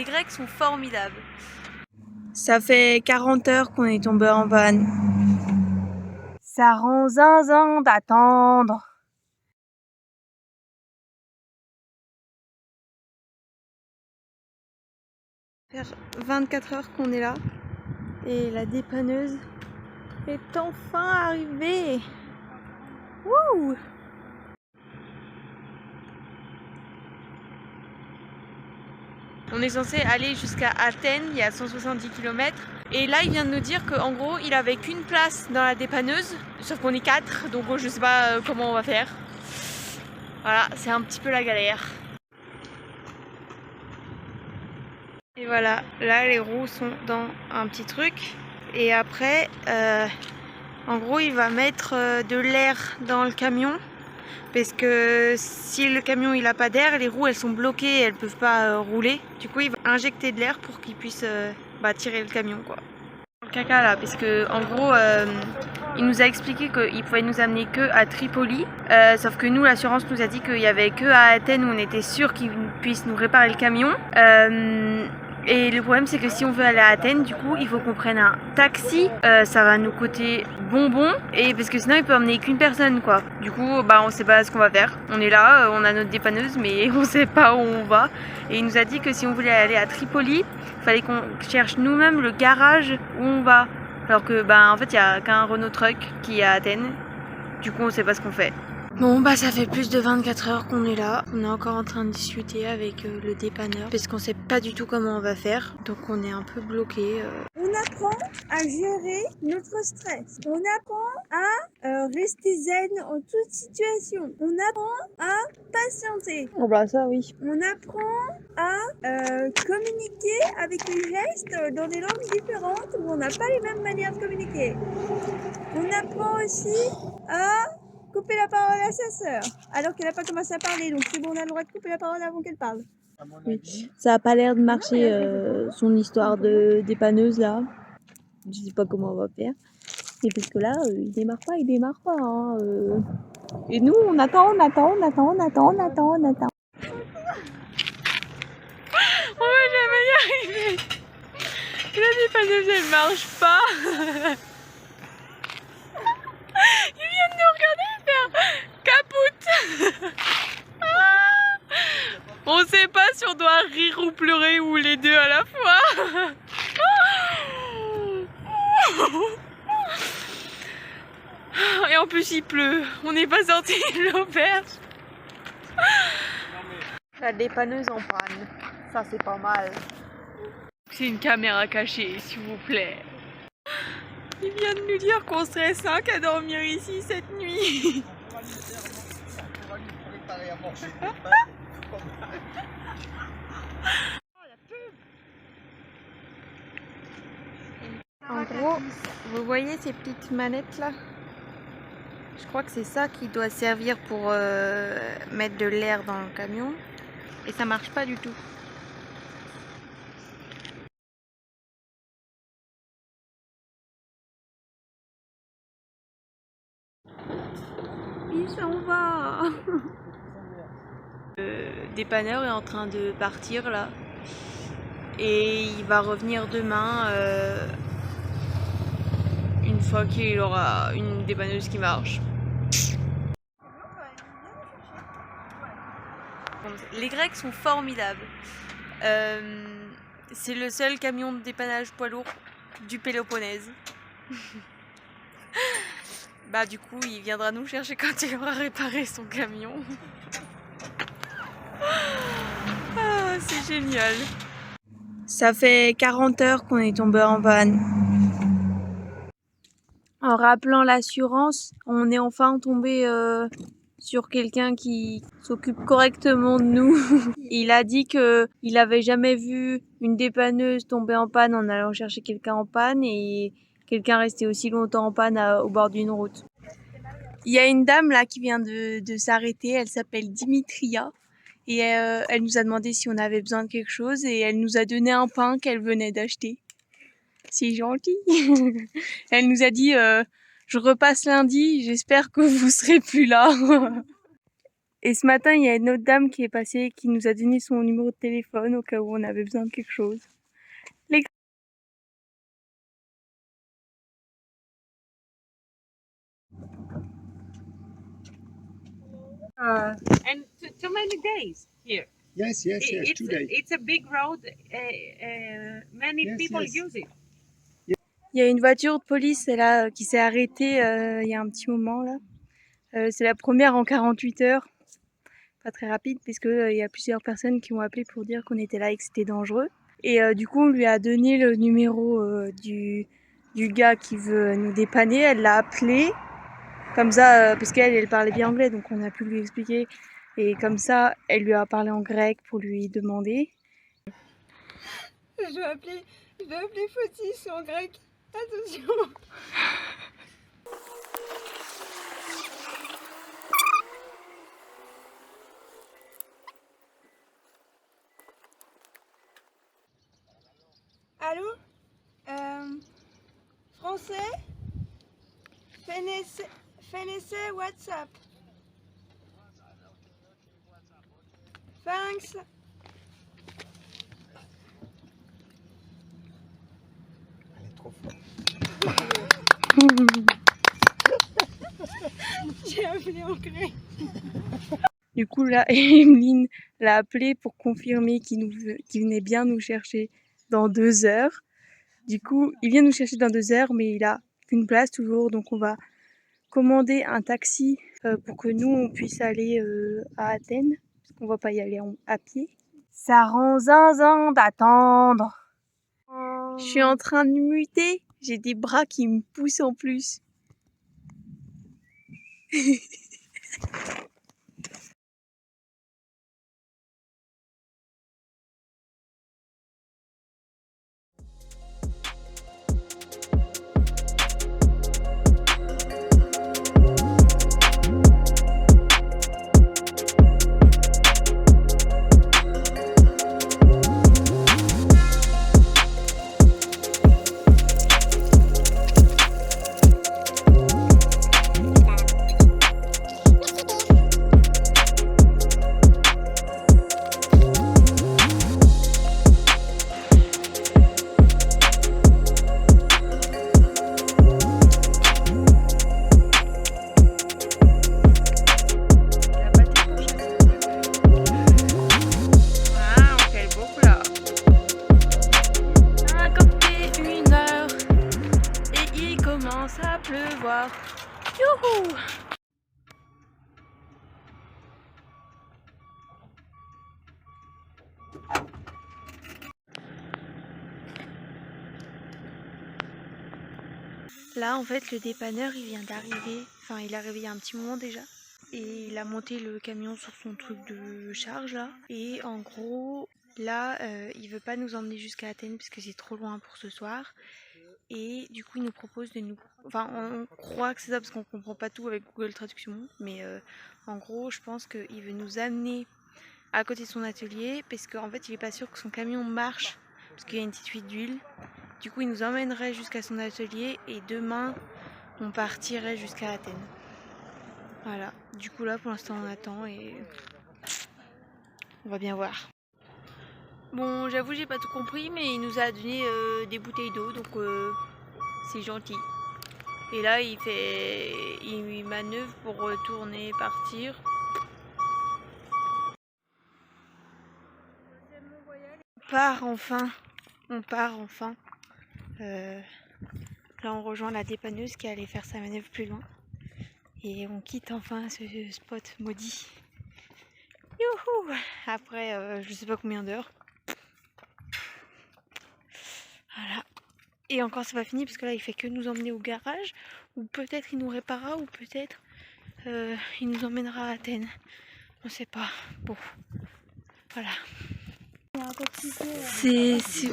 Les Grecs sont formidables. Ça fait 40 heures qu'on est tombé en panne. Ça rend zinzin d'attendre. Ça fait 24 heures qu'on est là et la dépanneuse est enfin arrivée. Wouh! On est censé aller jusqu'à Athènes, il y a 170 km. Et là, il vient de nous dire qu'en gros, il avait qu'une place dans la dépanneuse. Sauf qu'on est 4, donc je sais pas comment on va faire. Voilà, c'est un petit peu la galère. Et voilà, là les roues sont dans un petit truc. Et après, en gros, il va mettre de l'air dans le camion. Parce que si le camion il a pas d'air, les roues elles sont bloquées, elles peuvent pas rouler. Du coup il va injecter de l'air pour qu'il puisse tirer le camion quoi. Le caca là, parce que en gros il nous a expliqué qu'il pouvait nous amener que à Tripoli, sauf que nous l'assurance nous a dit qu'il y avait que à Athènes où on était sûr qu'il puisse nous réparer le camion. Et le problème c'est que si on veut aller à Athènes, du coup il faut qu'on prenne un taxi, ça va nous coûter bonbon, et parce que sinon il peut emmener qu'une personne quoi. Du coup on sait pas ce qu'on va faire, on est là, on a notre dépanneuse mais on sait pas où on va. Et il nous a dit que si on voulait aller à Tripoli, il fallait qu'on cherche nous-mêmes le garage où on va. Alors que en fait il y a qu'un Renault Truck qui est à Athènes, du coup on sait pas ce qu'on fait. Bon ça fait plus de 24 heures qu'on est là. On est encore en train de discuter avec le dépanneur parce qu'on sait pas du tout comment on va faire. Donc on est un peu bloqué. On apprend à gérer notre stress. On apprend à rester zen en toute situation. On apprend à patienter. Oh ça oui. On apprend à communiquer avec les gestes dans des langues différentes où on n'a pas les mêmes manières de communiquer. On apprend aussi à couper la parole à sa sœur, alors qu'elle n'a pas commencé à parler, donc c'est bon, on a le droit de couper la parole avant qu'elle parle. Oui. Ça a pas l'air de marcher son histoire de dépanneuse là. Je sais pas comment on va faire. Et parce que là, il démarre pas. Hein, Et nous, on attend. On va jamais y arriver. La dépanneuse, elle marche pas. Il vient de nous regarder faire capoute. On sait pas si on doit rire ou pleurer ou les deux à la fois. Et en plus il pleut. On n'est pas sorti de l'auberge. La dépanneuse en panne. Ça c'est pas mal. C'est une caméra cachée s'il vous plaît. Il vient de nous dire qu'on serait 5 à dormir ici cette nuit. En gros, vous voyez ces petites manettes là? Je crois que c'est ça qui doit servir pour mettre de l'air dans le camion. Et ça marche pas du tout. Il s'en va. Le dépanneur est en train de partir là. Et il va revenir demain une fois qu'il aura une dépanneuse qui marche. Les Grecs sont formidables. C'est le seul camion de dépannage poids lourd du Péloponnèse. Du coup, il viendra nous chercher quand il aura réparé son camion. Ah, c'est génial. Ça fait 40 heures qu'on est tombé en panne. En rappelant l'assurance, on est enfin tombé sur quelqu'un qui s'occupe correctement de nous. Il a dit qu'il avait jamais vu une dépanneuse tomber en panne en allant chercher quelqu'un en panne et quelqu'un resté aussi longtemps en panne au bord d'une route. Il y a une dame là qui vient de s'arrêter, elle s'appelle Dimitria et elle nous a demandé si on avait besoin de quelque chose et elle nous a donné un pain qu'elle venait d'acheter. C'est gentil. Elle nous a dit je repasse lundi, j'espère que vous serez plus là. Et ce matin, il y a une autre dame qui est passée, qui nous a donné son numéro de téléphone au cas où on avait besoin de quelque chose. And too many days here. Yes, 2 days. It's a big road. Many Yes, people yes. use it. Il y a une voiture de police là, qui s'est arrêtée il y a un petit moment là. C'est la première en 48 heures. Pas très rapide puisque il y a plusieurs personnes qui ont appelé pour dire qu'on était là et que c'était dangereux. Et du coup on lui a donné le numéro du gars qui veut nous dépanner. Elle l'a appelé comme ça parce elle parlait bien anglais, donc on a pu lui expliquer. Et comme ça, elle lui a parlé en grec pour lui demander. Je vais appeler Fotis en grec. Attention. Allô? Français? Fenessé WhatsApp. Thanks. Elle est trop forte. J'ai appelé en grec. Du coup là, Emeline l'a appelé pour confirmer qu'il venait bien nous chercher dans 2 heures. Du coup, il vient nous chercher dans 2 heures, mais il a qu'une place toujours, donc on va commander un taxi pour que nous on puisse aller à Athènes, parce qu'on va pas y aller à pied. Ça rend zinzin d'attendre. Je suis en train de muter, j'ai des bras qui me poussent en plus. À pleuvoir. Youhou! Là en fait le dépanneur il vient d'arriver, enfin il est arrivé il y a un petit moment déjà. Et il a monté le camion sur son truc de charge là. Et en gros là il veut pas nous emmener jusqu'à Athènes parce que c'est trop loin pour ce soir. Et du coup il nous propose de nous... Enfin on croit que c'est ça parce qu'on comprend pas tout avec Google Traduction. Mais en gros je pense qu'il veut nous amener à côté de son atelier. Parce qu'en fait il est pas sûr que son camion marche. Parce qu'il y a une petite fuite d'huile. Du coup il nous emmènerait jusqu'à son atelier. Et demain on partirait jusqu'à Athènes. Voilà. Du coup là pour l'instant on attend et... on va bien voir. Bon, j'avoue, j'ai pas tout compris, mais il nous a donné des bouteilles d'eau, donc c'est gentil. Et là, il manœuvre pour retourner, partir. On part enfin. Là, on rejoint la dépanneuse qui allait faire sa manœuvre plus loin. Et on quitte enfin ce spot maudit. Youhou! Après, je sais pas combien d'heures. Voilà. Et encore c'est pas fini parce que là il fait que nous emmener au garage. Ou peut-être il nous réparera ou peut-être il nous emmènera à Athènes. On sait pas. Bon. Voilà.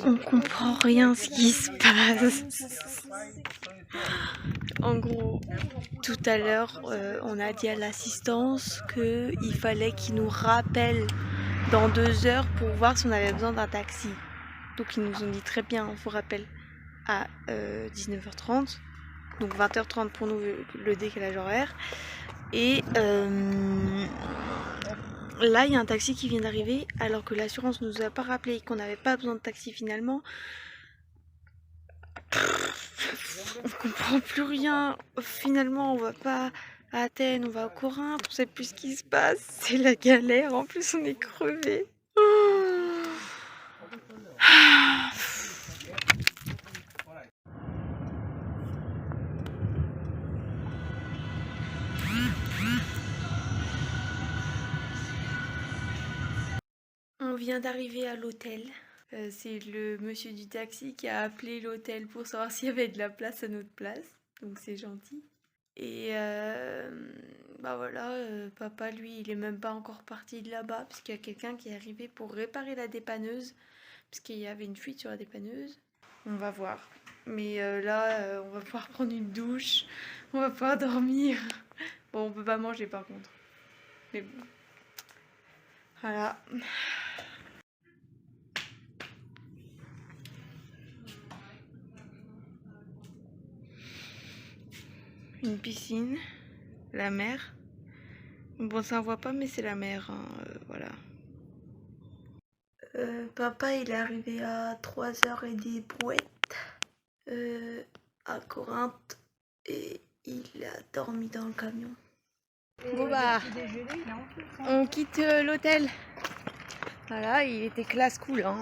On comprend rien ce qui se passe. En gros, tout à l'heure on a dit à l'assistance qu'il fallait qu'il nous rappelle dans 2 heures pour voir si on avait besoin d'un taxi. Donc ils nous ont dit très bien, on vous rappelle à 19h30, donc 20h30 pour nous le décalage horaire. Et là, il y a un taxi qui vient d'arriver, alors que l'assurance nous a pas rappelé qu'on n'avait pas besoin de taxi finalement. On comprend plus rien. Finalement, on va pas à Athènes, on va à Corinthe, on sait plus ce qui se passe. C'est la galère. En plus, on est crevés. On vient d'arriver à l'hôtel. C'est le monsieur du taxi qui a appelé l'hôtel pour savoir s'il y avait de la place à notre place. Donc c'est gentil. Et bah voilà, papa lui il est même pas encore parti de là-bas parce qu'il y a quelqu'un qui est arrivé pour réparer la dépanneuse parce qu'il y avait une fuite sur la dépanneuse. On va voir. Mais là on va pouvoir prendre une douche, on va pouvoir dormir. Bon on peut pas manger par contre. Mais bon. Voilà. Une piscine, la mer. Bon, ça on voit pas, mais c'est la mer, hein, voilà. Papa, il est arrivé à 3h et des brouettes à Corinthe et il a dormi dans le camion. Bon bah, on quitte l'hôtel. Voilà, il était classe cool, hein,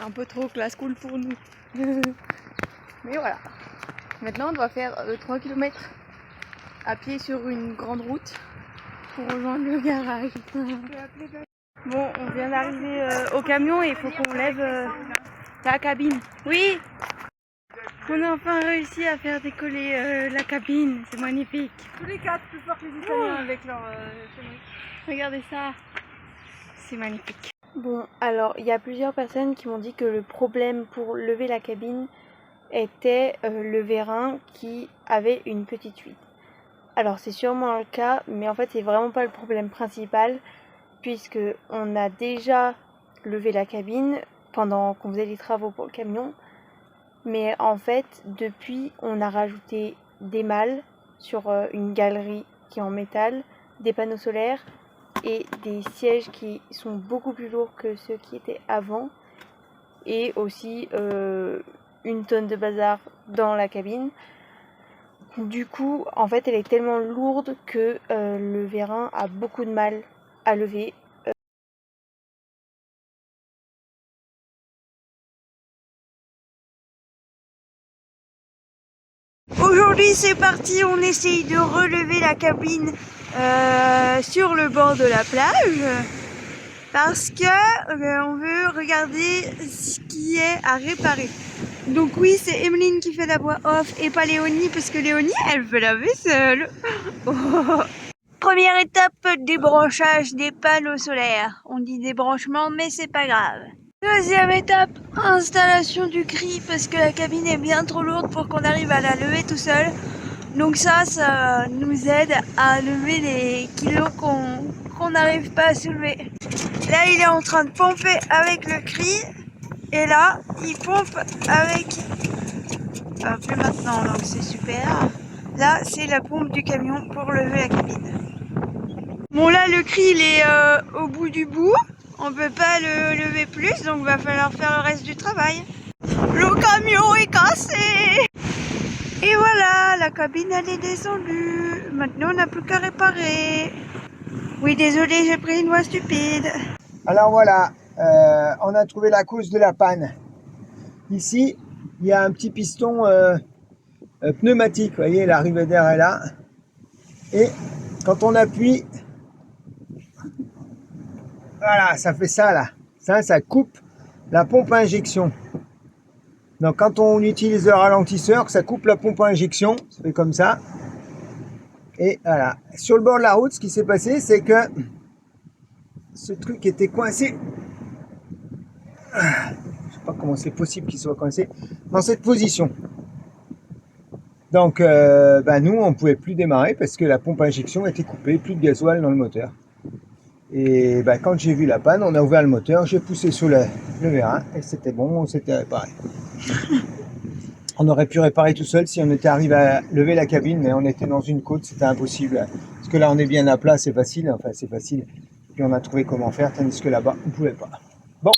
un peu trop classe cool pour nous. Mais voilà. Maintenant, on doit faire 3 km à pied sur une grande route pour rejoindre le garage. Bon, on vient d'arriver au camion et il faut qu'on lève la cabine. Oui! On a enfin réussi à faire décoller la cabine, c'est magnifique. Tous les quatre plus forts que les Italiens avec leur chemin. Regardez ça, c'est magnifique. Bon, alors il y a plusieurs personnes qui m'ont dit que le problème pour lever la cabine était le vérin qui avait une petite fuite. Alors c'est sûrement le cas, mais en fait c'est vraiment pas le problème principal puisque on a déjà levé la cabine pendant qu'on faisait les travaux pour le camion, mais en fait depuis on a rajouté des malles sur une galerie qui est en métal, des panneaux solaires et des sièges qui sont beaucoup plus lourds que ceux qui étaient avant et aussi une tonne de bazar dans la cabine. Du coup, en fait, elle est tellement lourde que le vérin a beaucoup de mal à lever. Aujourd'hui, c'est parti, on essaye de relever la cabine sur le bord de la plage parce que on veut regarder ce qui est à réparer. Donc oui, c'est Emeline qui fait la voix off et pas Léonie parce que Léonie, elle fait la vaisselle. Première étape, débranchage des panneaux solaires. On dit débranchement, mais c'est pas grave. Deuxième étape, installation du cri parce que la cabine est bien trop lourde pour qu'on arrive à la lever tout seul. Donc ça nous aide à lever les kilos qu'on n'arrive pas à soulever. Là, il est en train de pomper avec le cri. Et là, il pompe avec... plus maintenant, donc c'est super. Là, c'est la pompe du camion pour lever la cabine. Bon, là, le cri, il est au bout du bout. On peut pas le lever plus, donc il va falloir faire le reste du travail. Le camion est cassé! Et voilà, la cabine, elle est descendue. Maintenant, on n'a plus qu'à réparer. Oui, désolé, j'ai pris une voix stupide. Alors voilà, on a trouvé la cause de la panne. Ici, il y a un petit piston pneumatique. Vous voyez, l'arrivée d'air est là. Et quand on appuie, voilà, ça fait ça là. Ça coupe la pompe à injection. Donc quand on utilise le ralentisseur, ça coupe la pompe à injection. Ça fait comme ça. Et voilà. Sur le bord de la route, ce qui s'est passé, c'est que ce truc était coincé. Je sais pas comment c'est possible qu'il soit coincé dans cette position. Donc nous on pouvait plus démarrer parce que la pompe à injection était coupée, plus de gasoil dans le moteur. Et quand j'ai vu la panne, on a ouvert le moteur, j'ai poussé sur le vérin et c'était bon, c'était réparé. On aurait pu réparer tout seul si on était arrivé à lever la cabine, mais on était dans une côte, c'était impossible. Parce que là, on est bien à plat, c'est facile, enfin c'est facile. Puis on a trouvé comment faire, tandis que là-bas, on ne pouvait pas. Bon.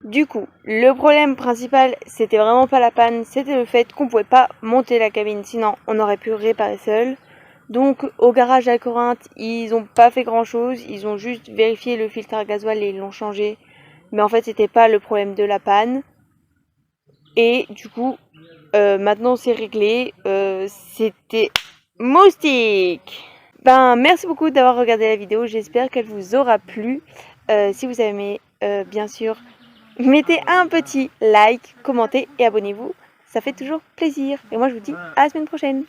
Du coup, le problème principal, c'était vraiment pas la panne, c'était le fait qu'on pouvait pas monter la cabine, sinon on aurait pu réparer seul. Donc au garage à Corinthe, ils ont pas fait grand chose, ils ont juste vérifié le filtre à gasoil et ils l'ont changé. Mais en fait, c'était pas le problème de la panne. Et du coup, maintenant c'est réglé. C'était moustique. Ben merci beaucoup d'avoir regardé la vidéo, j'espère qu'elle vous aura plu. Si vous avez aimé, bien sûr, mettez un petit like, commentez et abonnez-vous. Ça fait toujours plaisir. Et moi je vous dis à la semaine prochaine.